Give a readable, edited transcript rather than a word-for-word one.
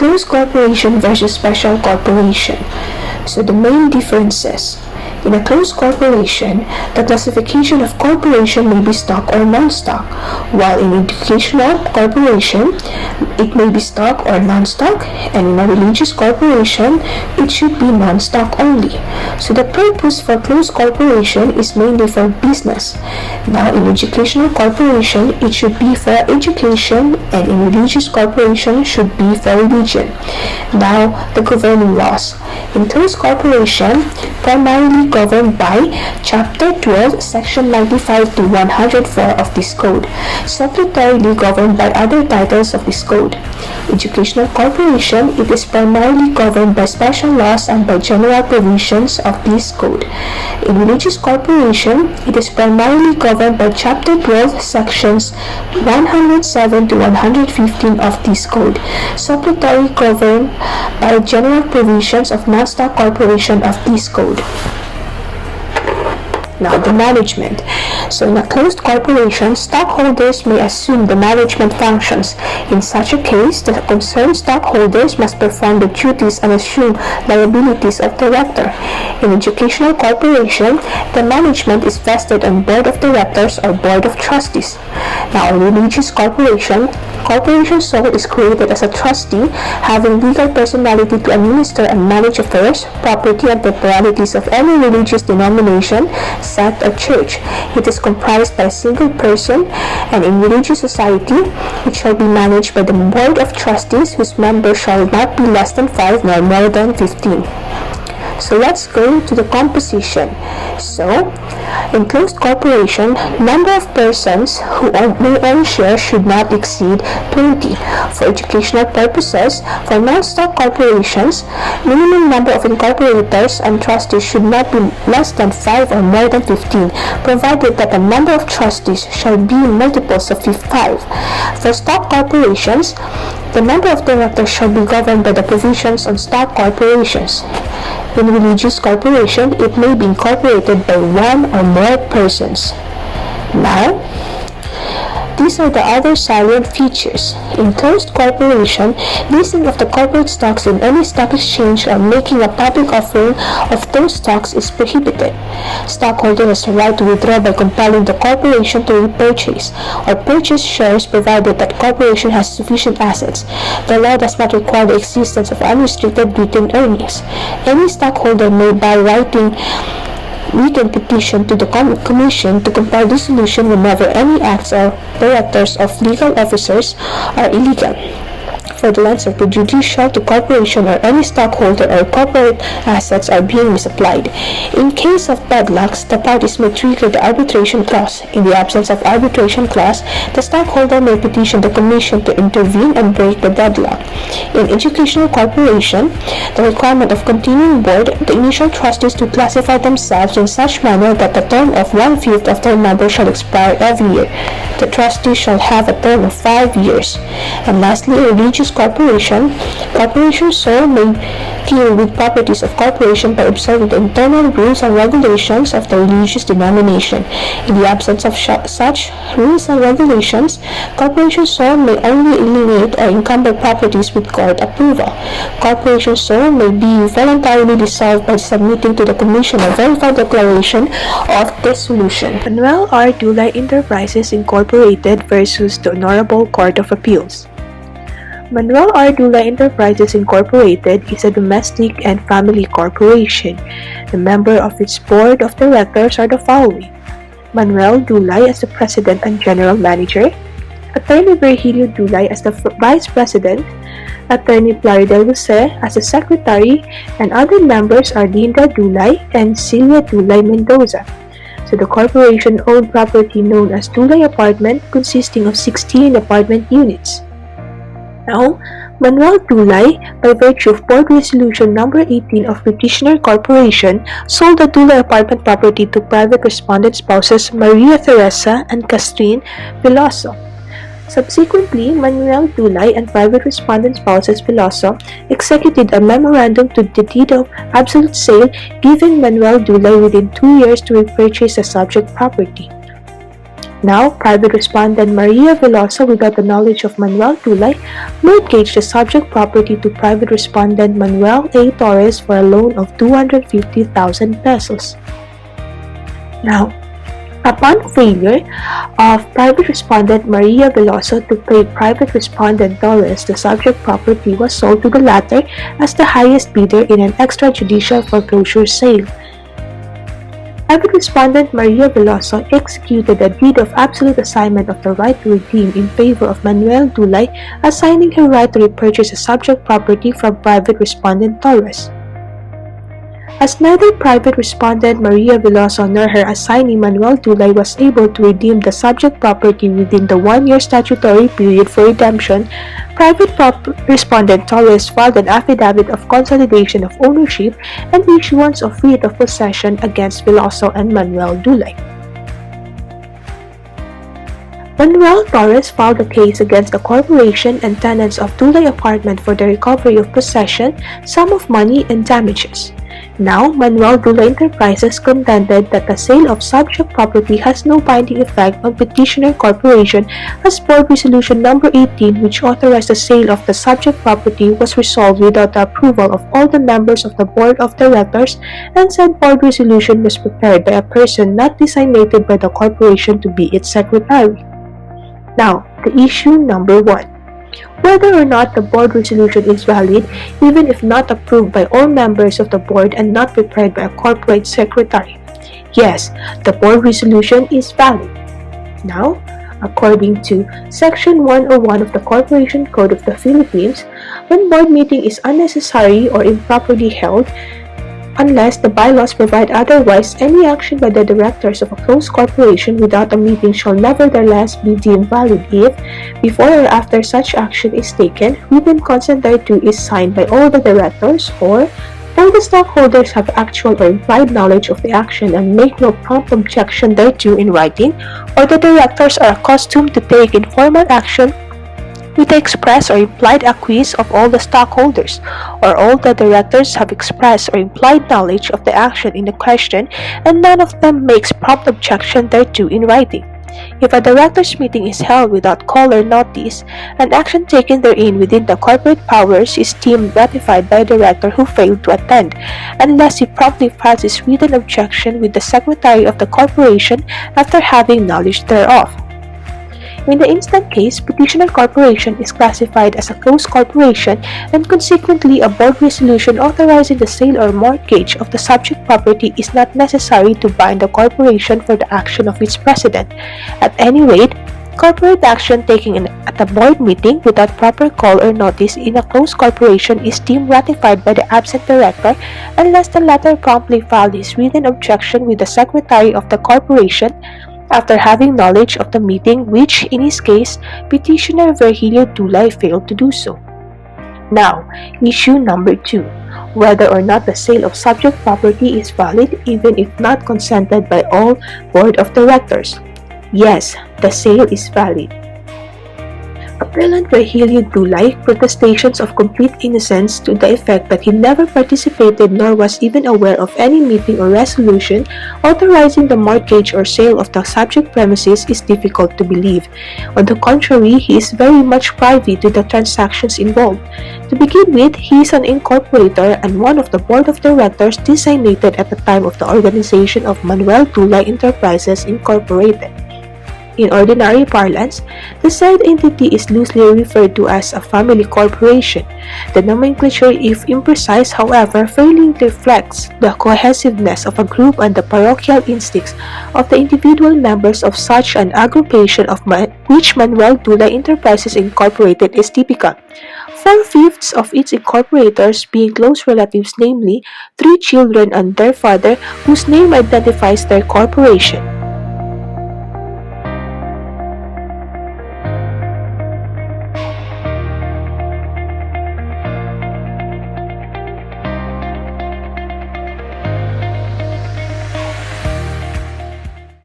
closed corporation versus special corporation. So the main differences. In a closed corporation, the classification of corporation may be stock or non-stock, while in educational corporation, it may be stock or non-stock, and in a religious corporation, it should be non-stock only. So the purpose for closed corporation is mainly for business. Now in educational corporation, it should be for education, and in religious corporation should be for religion. Now the governing laws. In closed corporation, primarily governed by Chapter 12, Section 95 to 104 of this code, statutorily governed by other titles of this code. Educational corporation, it is primarily governed by special laws and by general provisions of this code. In religious corporation, it is primarily governed by Chapter 12, Sections 107 to 115 of this code, statutorily governed by general provisions of non-stock corporation of this code. Now, the management. So, in a closed corporation, stockholders may assume the management functions. In such a case, the concerned stockholders must perform the duties and assume liabilities of director. In educational corporation, the management is vested on board of directors or board of trustees. Now, in religious corporation, corporation sole is created as a trustee, having legal personality to administer and manage affairs, property, and temporalities of any religious denomination, sect, or church. It is comprised by a single person, and in religious society, it shall be managed by the board of trustees, whose members shall not be less than 5 nor more than 15. So let's go to the composition. So, in closed corporation, number of persons who may own shares should not exceed 20. For educational purposes, for non-stock corporations, minimum number of incorporators and trustees should not be less than 5 or more than 15, provided that the number of trustees shall be multiples of 5. For stock corporations, the number of directors shall be governed by the provisions on stock corporations. In religious corporation, it may be incorporated by one or more persons. Now, these are the other salient features. In closed corporation, listing of the corporate stocks in any stock exchange or making a public offering of those stocks is prohibited. Stockholder has the right to withdraw by compelling the corporation to repurchase or purchase shares provided that corporation has sufficient assets. The law does not require the existence of unrestricted retained earnings. Any stockholder may, by writing written petition to the Commission to compel dissolution whenever any acts of directors of legal officers are illegal, fraudulent, or prejudicial to corporation or any stockholder or corporate assets are being misapplied. In case of deadlocks, the parties may trigger the arbitration clause. In the absence of arbitration clause, the stockholder may petition the Commission to intervene and break the deadlock. In educational corporation, the requirement of continuing board, the initial trustees to classify themselves in such manner that the term of 1/5 of their members shall expire every year. The trustees shall have a term of 5 years. And lastly, religious corporation sole may deal with properties of corporation by observing the internal rules and regulations of the religious denomination. In the absence of such rules and regulations, corporation sole may only alienate or encumber properties with court approval. Corporation sole may be voluntarily dissolved by submitting to the Commission a verified declaration of dissolution. Manuel R. Dulay Enterprises Incorporated versus the Honorable Court of Appeals. Manuel R. Dulay Enterprises Incorporated is a domestic and family corporation. The member of its board of directors are the following: Manuel Dulay as the president and general manager, Attorney Virgilio Dulay as the vice president, Attorney Plaridel Jose as the secretary, and other members are Linda Dulay and Celia Dulay Mendoza. So the corporation owned property known as Dulay Apartment, consisting of 16 apartment units. Now, Manuel Dulay, by virtue of Board Resolution Number 18 of Petitioner Corporation, sold the Dulay apartment property to private respondent spouses Maria Teresa and Castrin Veloso. Subsequently, Manuel Dulay and private respondent spouses Veloso executed a memorandum to the deed of absolute sale, giving Manuel Dulay within 2 years to repurchase the subject property. Now, private respondent Maria Veloso, without the knowledge of Manuel Tulay, mortgaged the subject property to private respondent Manuel A. Torres for a loan of 250,000 pesos. Now, upon failure of private respondent Maria Veloso to pay private respondent Torres, the subject property was sold to the latter as the highest bidder in an extrajudicial foreclosure sale. Private respondent Maria Veloso executed a deed of absolute assignment of the right to redeem in favor of Manuel Dulay, assigning her right to repurchase the subject property from private respondent Torres. As neither private respondent Maria Veloso nor her assignee Manuel Dulay was able to redeem the subject property within the 1-year statutory period for redemption, private respondent Torres filed an affidavit of consolidation of ownership and issuance of writ of possession against Veloso and Manuel Dulay. Manuel Torres filed a case against the corporation and tenants of Dulay Apartment for the recovery of possession, sum of money, and damages. Now, Manuel Dulay Enterprises contended that the sale of subject property has no binding effect on Petitioner Corporation as Board Resolution No. 18, which authorized the sale of the subject property, was resolved without the approval of all the members of the Board of Directors, and said Board Resolution was prepared by a person not designated by the Corporation to be its secretary. Now, the issue number 1. Whether or not the board resolution is valid, even if not approved by all members of the board and not prepared by a corporate secretary. Yes, the board resolution is valid. Now, according to Section 101 of the Corporation Code of the Philippines, when board meeting is unnecessary or improperly held, unless the bylaws provide otherwise, any action by the directors of a closed corporation without a meeting shall nevertheless be deemed valid if, before or after such action is taken, written consent thereto is signed by all the directors, or all the stockholders have actual or implied knowledge of the action and make no prompt objection thereto in writing, or the directors are accustomed to take informal action with the express or implied acquiesce of all the stockholders, or all the directors have expressed or implied knowledge of the action in the question, and none of them makes prompt objection thereto in writing. If a directors' meeting is held without call or notice, an action taken therein within the corporate powers is deemed ratified by a director who failed to attend, unless he promptly files his written objection with the secretary of the corporation after having knowledge thereof. In the instant case, Petitioner Corporation is classified as a closed corporation, and consequently a board resolution authorizing the sale or mortgage of the subject property is not necessary to bind the corporation for the action of its president. At any rate, corporate action taken at a board meeting without proper call or notice in a closed corporation is deemed ratified by the absent director unless the latter promptly filed his written objection with the secretary of the corporation after having knowledge of the meeting, which, in his case, Petitioner Virgilio Dulay failed to do so. Now, issue number 2. Whether or not the sale of subject property is valid even if not consented by all Board of Directors. Yes, the sale is valid. Appellant Virgilio Dulay protestations of complete innocence to the effect that he never participated nor was even aware of any meeting or resolution authorizing the mortgage or sale of the subject premises is difficult to believe. On the contrary, he is very much privy to the transactions involved. To begin with, he is an incorporator and one of the board of directors designated at the time of the organization of Manuel Dulay Enterprises Incorporated. In ordinary parlance, the said entity is loosely referred to as a family corporation. The nomenclature, if imprecise, however, fairly reflects the cohesiveness of a group and the parochial instincts of the individual members of such an aggregation of which Manuel Dulay Enterprises Incorporated is typical. 4/5 of its incorporators being close relatives, namely 3 children and their father, whose name identifies their corporation.